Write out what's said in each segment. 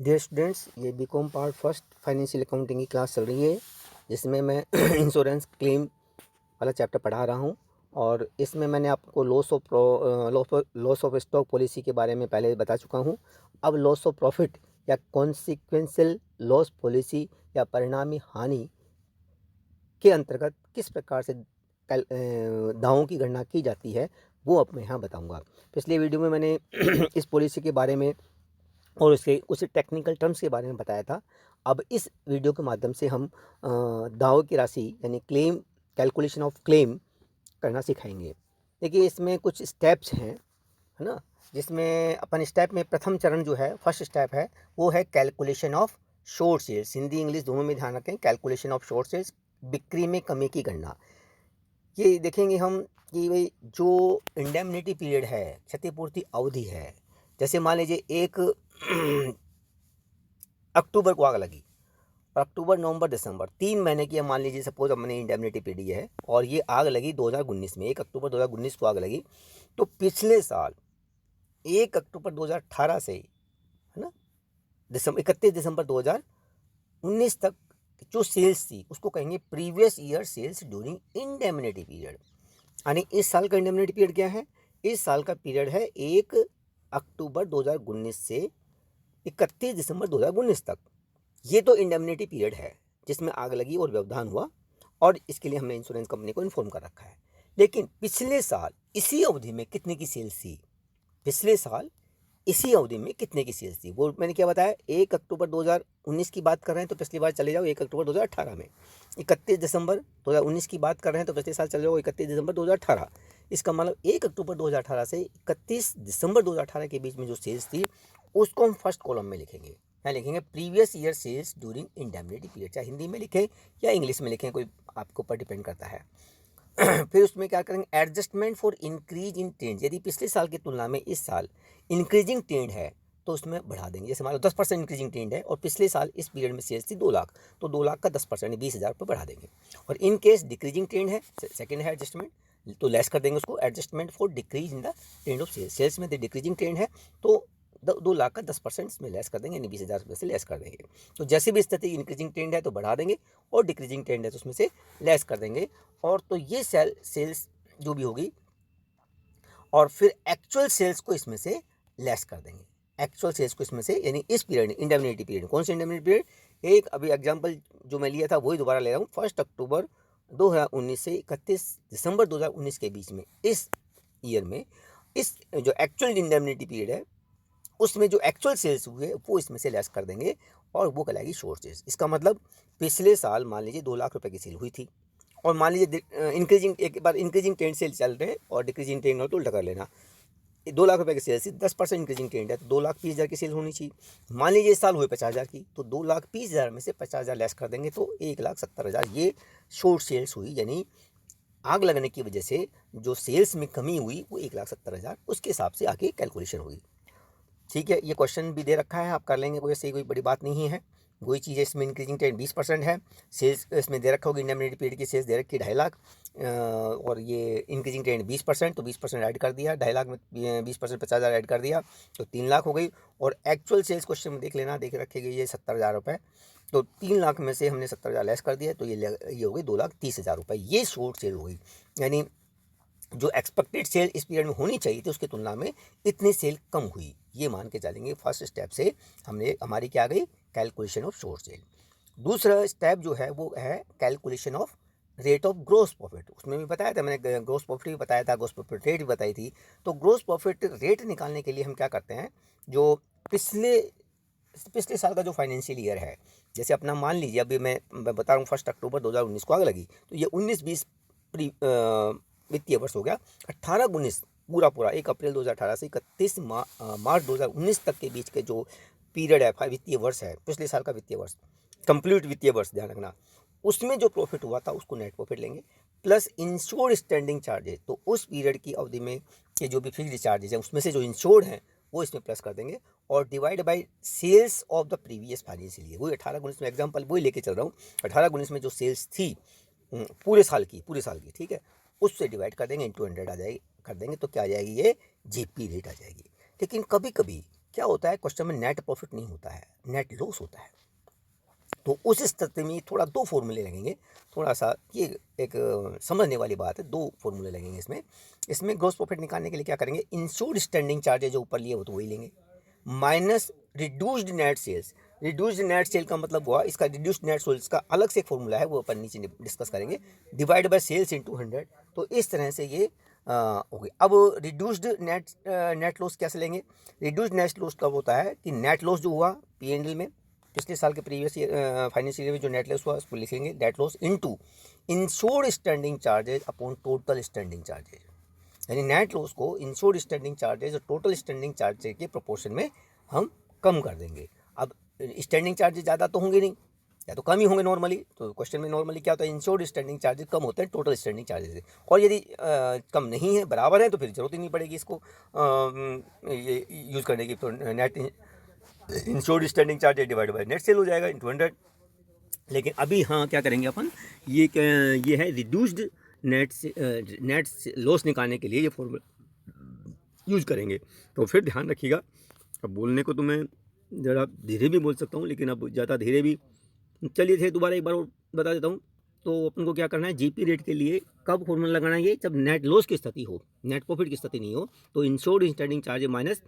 Dear students, ये BCom part first financial accounting की class चल रही है, जिसमें मैं इंश्योरेंस क्लेम वाला चैप्टर पढ़ा रहा हूँ। और इसमें मैंने आपको लॉस ऑफ स्टॉक पॉलिसी के बारे में पहले बता चुका हूँ। अब लॉस ऑफ प्रॉफिट या कॉन्सिक्वेंशियल लॉस पॉलिसी या परिणामी हानि के अंतर्गत किस प्रकार से दावों की गणना की जाती है, वो अब मैं यहाँ बताऊँगा। पिछले वीडियो में मैंने इस पॉलिसी के बारे में और उसके कुछ टेक्निकल टर्म्स के बारे में बताया था। अब इस वीडियो के माध्यम से हम दावों की राशि यानी क्लेम कैलकुलेशन ऑफ क्लेम करना सिखाएंगे। देखिए, इसमें कुछ स्टेप्स हैं, है ना, जिसमें अपन स्टेप में प्रथम चरण जो है, फर्स्ट स्टेप है, वो है calculation of short sales. Hindi English दोनों में ध्यान रखें। कैलकुलेशन ऑफ शॉर्ट सेल्स, बिक्री में कमी की गणना। ये देखेंगे हम कि भाई जो इंडेमनिटी पीरियड है, क्षतिपूर्ति अवधि है, जैसे मान लीजिए एक अक्टूबर को आग लगी और अक्टूबर नवंबर दिसंबर 3 महीने की, मान लीजिए सपोज हमने इंडेमनिटी पीरियड है और ये आग लगी 2019 में, 1 अक्टूबर 2019 को आग लगी। तो पिछले साल 1 अक्टूबर 2018 से, है ना, 31 दिसंबर 2019 तक जो सेल्स थी उसको कहेंगे previous year sales during indemnity period. यानी इस साल का इंडेमनिटी पीरियड क्या है? इस साल का पीरियड है 1 अक्टूबर 2019 से 31 दिसंबर 2019 तक। ये तो इंडेमनिटी पीरियड है जिसमें आग लगी और व्यवधान हुआ, और इसके लिए हमने इंश्योरेंस कंपनी को इन्फॉर्म कर रखा है। लेकिन पिछले साल इसी अवधि में कितने की सेल्स थी? पिछले साल इसी अवधि में कितने की सेल्स थी वो मैंने क्या बताया। 1 अक्टूबर 2019 की बात कर रहे हैं तो पिछली बार चले जाओ 1 अक्टूबर 2018 में। 31 दिसंबर 2019 की बात कर रहे हैं तो पिछले साल चले जाओ 31 दिसंबर 2018। इसका मतलब 1 अक्टूबर 2018 से 31 दिसंबर 2018 के बीच में जो सेल्स थी उसको हम फर्स्ट कॉलम में लिखेंगे। यहाँ लिखेंगे previous year sales during indemnity period. चाहे हिंदी में लिखें या इंग्लिश में लिखें, कोई आपके ऊपर डिपेंड करता है। फिर उसमें क्या करेंगे, adjustment for increase in trend. यदि पिछले साल की तुलना में इस साल इंक्रीजिंग ट्रेंड है तो उसमें बढ़ा देंगे। जैसे मान लो 10% इंक्रीजिंग ट्रेंड है और पिछले साल इस पीरियड में सेल्स थी 2 लाख, तो 2 लाख का 10% 20,000 रुपये बढ़ा देंगे। और इन केस डिक्रीजिंग ट्रेंड है, सेकेंड है एडजस्टमेंट, तो लेस कर देंगे उसको। Adjustment for decrease in the trend of sales, sales में डिक्रीजिंग ट्रेंड है तो 2 लाख का 10% इसमें लेस कर देंगे, यानी 20,000 रुपये से लेस कर देंगे। तो जैसे भी स्थिति इंक्रीजिंग ट्रेंड है तो बढ़ा देंगे और डिक्रीजिंग ट्रेंड है तो उसमें से लेस कर देंगे। और तो ये सेल्स जो भी होगी, और फिर एक्चुअल सेल्स को इसमें से लेस कर देंगे। एक्चुअल सेल्स को इसमें से, यानी इस पीरियड इंडेमनिटी पीरियड, कौन सी इंडेमनिटी पीरियड, एक अभी एग्जांपल जो मैं लिया था वही दोबारा ले रहा हूँ। 1 अक्टूबर 2019 से 31 दिसंबर 2019 के बीच में, इस ईयर में, इस जो एक्चुअल इंडेमनिटी पीरियड है उसमें जो एक्चुअल सेल्स हुए वो इसमें से लेस कर देंगे और वो कहलाएगी शॉर्ट सेल्स। इसका मतलब पिछले साल मान लीजिए 2 लाख रुपए की सेल हुई थी, और मान लीजिए इंक्रीजिंग, एक बार इंक्रीजिंग ट्रेंड सेल चल रहे हैं और डिक्रीजिंग ट्रेंड हो तो उल्टा कर लेना। 2 लाख रुपए की सेल्स थी, 10% इंक्रीजिंग ट्रेंड है तो 2,20,000 की सेल होनी चाहिए। मान लीजिए इस साल हुए 50,000 की, तो 2,20,000 में से 50,000 लेस कर देंगे तो 1,70,000 ये शॉर्ट सेल्स हुई। यानी आग लगने की वजह से जो सेल्स में कमी हुई वो 1,70,000, उसके हिसाब से आगे कैलकुलेशन हुई। ठीक है, ये क्वेश्चन भी दे रखा है, आप कर लेंगे, कोई ऐसी कोई बड़ी बात नहीं है। वही चीज़ है, इसमें इंक्रीजिंग ट्रेंड 20% है, सेल्स इसमें दे रखा होगी इंडेमनिटी पीरियड की सेल्स दे रखी 2.5 लाख, और ये इंक्रीजिंग ट्रेंड 20%, तो 20% ऐड कर दिया 2.5 लाख में, 20% 50,000 ऐड कर दिया तो 3 लाख हो गई। और एक्चुअल सेल्स क्वेश्चन में देख लेना, देख रखेगी ये 70,000 रुपये, तो 3 लाख में से हमने 70,000 लेस कर दिया तो ये हो गई 2,30,000 रुपये। ये शॉर्ट सेल हो गई, यानी जो एक्सपेक्टेड सेल इस पीरियड में होनी चाहिए थी उसकी तुलना में इतनी सेल कम हुई, ये मान के चलेंगे। फर्स्ट स्टेप से हमने हमारी क्या आ गई, कैलकुलेशन ऑफ शॉर्ट सेल। दूसरा स्टेप जो है वो है calculation of rate of gross profit. उसमें भी बताया था मैंने, ग्रोस प्रॉफिट भी बताया था, ग्रोस प्रॉफिट रेट भी बताई थी। तो ग्रोस प्रॉफिट रेट निकालने के लिए हम क्या करते हैं, जो पिछले पिछले साल का जो फाइनेंशियल ईयर है, जैसे अपना मान लीजिए अभी मैं बता रहा हूँ 1 अक्टूबर 2019 को आग लगी, तो ये 19-20 वित्तीय वर्ष हो गया। 18-19 पूरा पूरा 1 अप्रैल 2018 से 31 मार्च 2019 तक के बीच के जो पीरियड है, वित्तीय वर्ष है, पिछले साल का वित्तीय वर्ष, कंप्लीट वित्तीय वर्ष ध्यान रखना, उसमें जो प्रॉफिट हुआ था उसको नेट प्रॉफिट लेंगे, प्लस इंश्योर्ड स्टैंडिंग चार्जेस। तो उस पीरियड की अवधि में के जो भी फिक्स्ड चार्जेस हैं उसमें से जो इंश्योर्ड हैं वो इसमें प्लस कर देंगे, और divide by sales of the previous financial year. वही 18-19 में एग्जाम्पल वही लेके चल रहा हूँ। 18-19 में जो सेल्स थी पूरे साल की, ठीक है, उससे डिवाइड कर देंगे, इंटू 100 आ जाएगी, कर देंगे तो क्या आ जाएगी, ये जीपी रेट आ जाएगी। लेकिन कभी कभी क्या होता है, क्वेश्चन में नेट प्रॉफिट नहीं होता है, नेट लॉस होता है। तो उस स्थिति में थोड़ा दो फॉर्मूले लगेंगे, थोड़ा सा ये एक समझने वाली बात है, दो फॉर्मूले लगेंगे इसमें। इसमें ग्रॉस प्रॉफिट निकालने के लिए क्या करेंगे, इंश्योर्ड स्टैंडिंग चार्जेज जो ऊपर लिए वो तो वही लेंगे, minus reduced net sales. Reduced net sale का मतलब हुआ, इसका रिड्यूस्ड नेट सेल्स का अलग से एक फॉर्मूला है, वो अपन नीचे डिस्कस करेंगे, डिवाइड बाय सेल्स इंटू 100। तो इस तरह से ये हो गई। अब रिड्यूस्ड नेट लॉस कैसे लेंगे, रिड्यूस्ड नेट लॉस कब होता है कि नेट लॉस जो हुआ P&L में पिछले साल के प्रीवियस फाइनेंशियल ईयर में जो नेट लॉस हुआ उसको लिखेंगे, net loss into insured standing charges upon total standing charges. यानी नेट लॉस को इंश्योर्ड स्टैंडिंग चार्जेज और टोटल स्टैंडिंग चार्जेज के प्रोपोर्शन में हम कम कर देंगे। अब स्टैंडिंग चार्जेज ज़्यादा तो होंगे नहीं, या तो कम ही होंगे नॉर्मली। तो क्वेश्चन में नॉर्मली क्या होता है, इंश्योर्ड स्टैंडिंग चार्जेज कम होते हैं टोटल स्टैंडिंग चार्जेज से, और यदि कम नहीं है, बराबर है, तो फिर जरूरत ही नहीं पड़ेगी इसको ये यूज़ करने की। तो net insured standing charges divide by net cell हो जाएगा इंटू 100। लेकिन अभी हाँ क्या करेंगे अपन, ये है रिड्यूस्ड नेट लॉस निकालने के लिए ये फॉर्मूला यूज करेंगे। तो फिर ध्यान रखिएगा, अब बोलने को तो मैं ज़रा धीरे भी बोल सकता हूँ, लेकिन अब ज़्यादा धीरे भी, चलिए थे दोबारा एक बार और बता देता हूँ। तो अपन को क्या करना है, जीपी रेट के लिए कब फॉर्मूला लगाना है, ये जब नेट लॉस की स्थिति हो, नेट प्रॉफिट की स्थिति नहीं हो। तो insured standing charge minus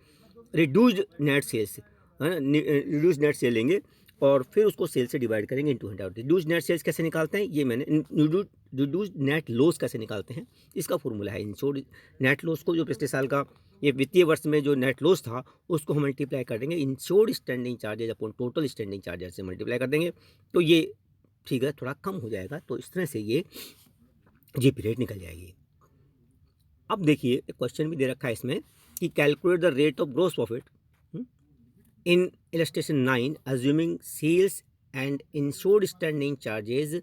reduced net sales, है ना, रिड्यूस्ड नेट सेल लेंगे और फिर उसको सेल से डिवाइड करेंगे इंटू 100। रिड्यूस्ड नेट सेल्स कैसे निकालते हैं, ये मैंने रिड्यूस्ड नेट लॉस कैसे निकालते हैं, इसका फॉर्मूला है इंश्योर्ड नेट लॉस को, जो पिछले साल का ये वित्तीय वर्ष में जो नेट लॉस था उसको हम मल्टीप्लाई कर देंगे insured standing charges upon total standing charges से मल्टीप्लाई कर देंगे, तो ये ठीक है थोड़ा कम हो जाएगा। तो इस तरह से ये जीपी रेट निकल जाएगी। अब देखिए क्वेश्चन भी दे रखा है इसमें कि calculate the rate of gross profit in illustration 9 assuming sales and insured standing charges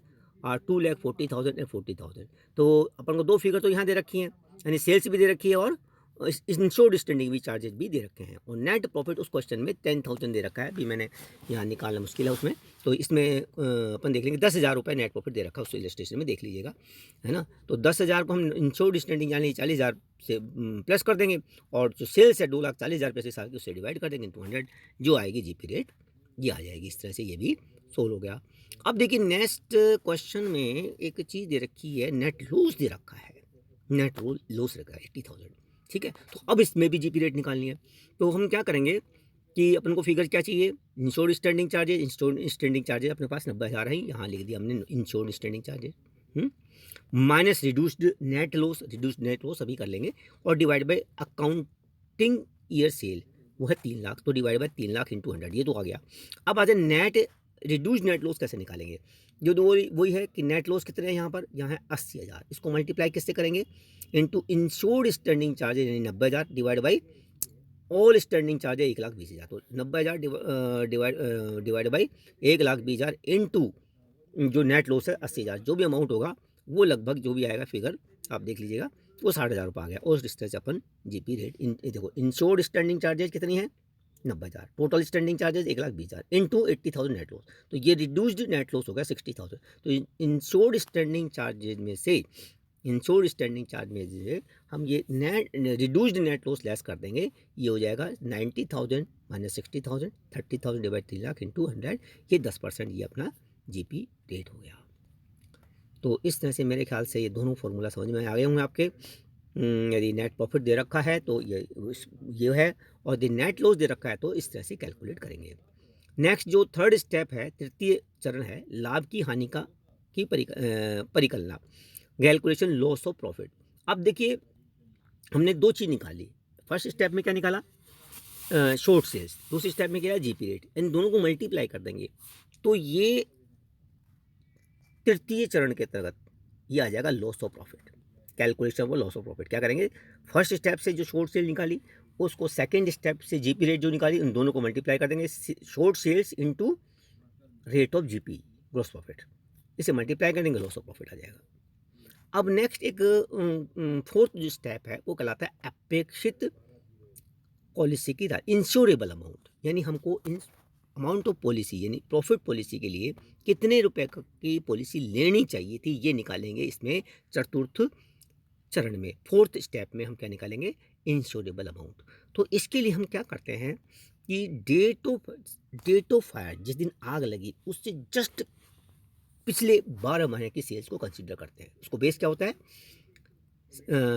are 2,40,000 and 40,000। तो अपन को दो फिगर तो यहाँ दे रखी हैं, यानी सेल्स भी दे रखी है और इंश्योर्ड स्टैंडिंग भी चार्जेज भी दे रखे हैं, और नेट प्रॉफिट उस क्वेश्चन में 10,000 दे रखा है। अभी मैंने यहाँ निकालना मुश्किल है उसमें, तो इसमें अपन देख लेंगे 10,000 रुपये नेट प्रॉफिट दे रखा है, उस इलस्ट्रेशन में देख लीजिएगा, है ना। तो 10,000 को हम इंश्योर्ड स्टैंडिंग यानी 40,000 से प्लस कर देंगे, और जो सेल्स है 2,40,000 रुपये से साल की, उससे डिवाइड कर देंगे 200, जो आएगी जीपी रेट ये आ जाएगी। इस तरह से ये भी सोल्व हो गया। अब देखिए नेक्स्ट क्वेश्चन में एक चीज़ दे रखी है, नेट लॉस दे रखा है, नेट लॉस रखा है 80,000, ठीक है। तो अब इसमें भी जीपी रेट निकालनी है। तो हम क्या करेंगे कि अपन को फिगर क्या चाहिए, insured standing charges, insured standing charges अपने पास 90,000 है, यहाँ लिख दिया हमने insured standing charges, minus reduced net loss, reduced net loss अभी कर लेंगे, और divide by accounting year cell, वो है 3 लाख, तो डिवाइड बाय 3 लाख इंटू 100, ये तो आ गया। अब आ जाए नेट रिड्यूस्ड नेट लॉस कैसे निकालेंगे, जो तो वही है कि नेट लॉस कितने हैं यहाँ पर, यहाँ है 80,000, इसको मल्टीप्लाई किससे करेंगे, इंटू इंश्योर्ड स्टैंडिंग चार्जेज यानी 90,000 divide by all standing charges 1,20,000। तो 90,000 डिवाइड बाई 1,20,000 इंटू जो नेट लॉस है 80,000, जो भी अमाउंट होगा वो लगभग जो भी आएगा फिगर आप देख लीजिएगा, वो 60,000 रुपये आ गया। और इस तरह से अपन जीपी रेट देखो, इंश्योर्ड स्टैंडिंग चार्जेज कितनी है 90,000, total standing charges 1,20,000 into 80,000 net loss, तो ये रिड्यूस्ड नेट लॉस हो गया 60,000। तो इंश्योर्ड स्टैंडिंग चार्जेज में से, इंश्योर्ड स्टैंडिंग चार्ज में से हम ये net reduced net loss less कर देंगे, ये हो जाएगा 90,000 माइनस 60,000, 30,000 डिवाइड 3 लाख इंटू 100, ये 10% ये अपना जीपी रेट हो गया। तो इस तरह से मेरे ख्याल से ये दोनों फार्मूला समझ में आ गए होंगे आपके। यदि नेट प्रॉफिट दे रखा है तो ये है, और यदि नेट लॉस दे रखा है तो इस तरह से कैलकुलेट करेंगे। नेक्स्ट जो थर्ड स्टेप है, तृतीय चरण है, लाभ की हानि का की परिकल्पना, कैलकुलेशन लॉस ऑफ प्रॉफिट। अब देखिए हमने दो चीज़ निकाली, फर्स्ट स्टेप में क्या निकाला, शॉर्ट सेल्स, दूसरे स्टेप में क्या है जीपी रेट, इन दोनों को मल्टीप्लाई कर देंगे, तो ये तृतीय चरण के अंतर्गत ये आ जाएगा loss of profit, calculation of loss of profit. क्या करेंगे, फर्स्ट स्टेप से जो शॉर्ट सेल निकाली उसको सेकंड स्टेप से जीपी रेट जो निकाली, उन दोनों को मल्टीप्लाई कर देंगे, short sales into rate of GP gross profit, इसे मल्टीप्लाई कर देंगे, लॉस ऑफ प्रॉफिट आ जाएगा। अब नेक्स्ट एक फोर्थ जो स्टेप है वो कहलाता है अपेक्षित पॉलिसी की इंश्योरेबल अमाउंट, यानी हमको इन अमाउंट ऑफ पॉलिसी यानी प्रॉफिट पॉलिसी के लिए कितने रुपए की पॉलिसी लेनी चाहिए थी, ये निकालेंगे इसमें चतुर्थ चरण में। फोर्थ स्टेप में हम क्या निकालेंगे, इंश्योरेबल अमाउंट। तो इसके लिए हम क्या करते हैं कि डेट ऑफ फायर जिस दिन आग लगी उससे जस्ट पिछले 12 महीने की सेल्स को कंसीडर करते हैं। उसको बेस क्या होता है,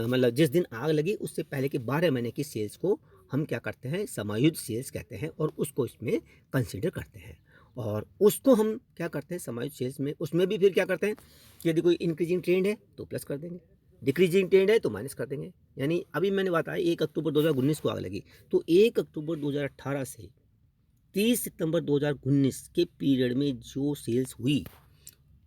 मतलब जिस दिन आग लगी उससे पहले के 12 महीने की सेल्स को हम क्या करते हैं, समायोजित सेल्स कहते हैं, और उसको इसमें कंसीडर करते हैं। और उसको हम क्या करते हैं समायोजित सेल्स में, उसमें भी फिर क्या करते हैं, यदि कोई इंक्रीजिंग ट्रेंड है तो प्लस कर देंगे, डिक्रीजिंग ट्रेंड है तो माइनस कर देंगे। यानी अभी मैंने बताया 1 अक्टूबर 2019 को आग लगी, तो 1 अक्टूबर 2018 से 30 सितंबर 2019 के पीरियड में जो सेल्स हुई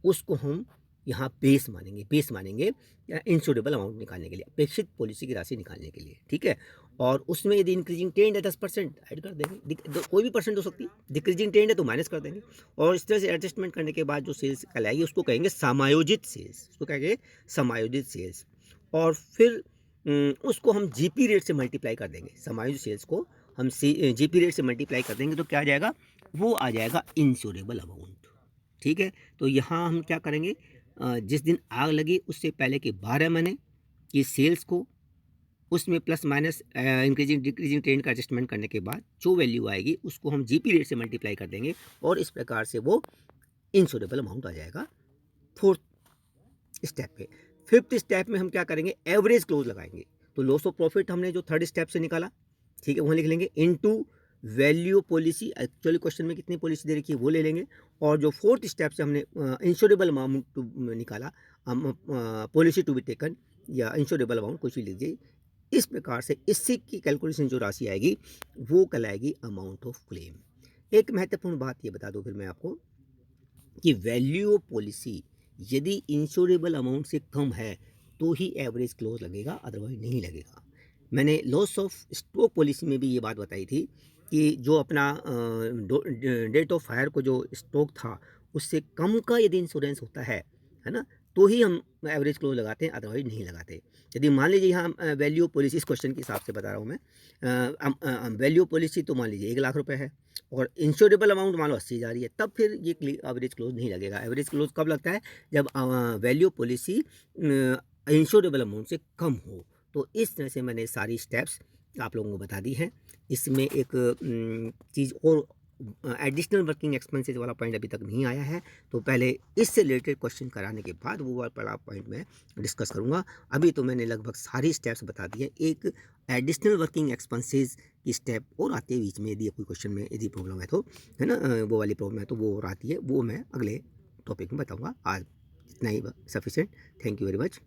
उसको हम यहाँ बेस मानेंगे या इंश्योरेबल अमाउंट निकालने के लिए, अपेक्षित पॉलिसी की राशि निकालने के लिए, ठीक है। और उसमें यदि इंक्रीजिंग ट्रेंड है 10% ऐड कर देंगे, कोई भी परसेंट हो सकती है, डिक्रीजिंग ट्रेंड है तो माइनस कर देंगे। और इस तरह से एडजस्टमेंट करने के बाद जो सेल्स कहलाएगी उसको कहेंगे समायोजित सेल्स, उसको कहेंगे समायोजित सेल्स। और फिर उसको हम जीपी रेट से मल्टीप्लाई कर देंगे, समायोजित सेल्स को हम जीपी रेट से मल्टीप्लाई कर देंगे तो क्या आ जाएगा, वो आ जाएगा इंश्योरेबल अमाउंट, ठीक है। तो यहाँ हम क्या करेंगे, जिस दिन आग लगी उससे पहले के 12 महीने की सेल्स को उसमें plus minus increasing decreasing trend का एडजस्टमेंट करने के बाद जो वैल्यू आएगी उसको हम जीपी रेट से मल्टीप्लाई कर देंगे और इस प्रकार से वो इंश्योरेबल अमाउंट आ जाएगा। फोर्थ स्टेप पे, फिफ्थ स्टेप में हम क्या करेंगे, एवरेज क्लोज लगाएंगे। तो लॉस ऑफ प्रॉफिट हमने जो थर्ड स्टेप से निकाला, ठीक है, वहाँ लिख लेंगे into value policy, actually question में कितनी पॉलिसी दे रखी है वो ले लेंगे। और जो फोर्थ स्टेप से हमने इंश्योरेबल अमाउंट निकाला, पॉलिसी टू बी टेकन या इंश्योरेबल अमाउंट कुछ भी लीजिए, इस प्रकार से इससे की कैलकुलेशन जो राशि आएगी वो कहलाएगी अमाउंट ऑफ क्लेम। एक महत्वपूर्ण बात ये बता दूं फिर मैं आपको कि वैल्यू ऑफ पॉलिसी यदि इंश्योरेबल अमाउंट से कम है तो ही एवरेज क्लोज लगेगा, अदरवाइज नहीं लगेगा। मैंने लॉस ऑफ स्टॉक पॉलिसी में भी ये बात बताई थी कि जो अपना डेट ऑफ फायर को जो स्टॉक था उससे कम का यदि इंश्योरेंस होता है ना, तो ही हम एवरेज क्लोज लगाते हैं, अदरवाइज नहीं लगाते। यदि मान लीजिए यहाँ वैल्यू पॉलिसी, इस क्वेश्चन के हिसाब से बता रहा हूँ मैं, वैल्यू पॉलिसी तो मान लीजिए 1 लाख रुपए है और इंश्योरेबल अमाउंट मान लो 80,000 ही है, तब फिर ये एवरेज क्लोज नहीं लगेगा। एवरेज क्लोज कब लगता है, जब वैल्यू पॉलिसी इंश्योरेबल अमाउंट से कम हो। तो इस तरह से मैंने सारी स्टेप्स आप लोगों को बता दी हैं। इसमें एक चीज़ और, एडिशनल वर्किंग एक्सपेंसेस वाला पॉइंट अभी तक नहीं आया है, तो पहले इससे रिलेटेड क्वेश्चन कराने के बाद वो वाला पॉइंट मैं डिस्कस करूँगा। अभी तो मैंने लगभग सारी स्टेप्स बता दी है। एक एडिशनल वर्किंग एक्सपेंसेस की स्टेप और आती है बीच में, यदि कोई क्वेश्चन में यदि प्रॉब्लम है तो, है ना, वो वाली प्रॉब्लम है तो वो और आती है, वो मैं अगले टॉपिक में बताऊँगा। आज इतना ही sufficient. Thank you very much.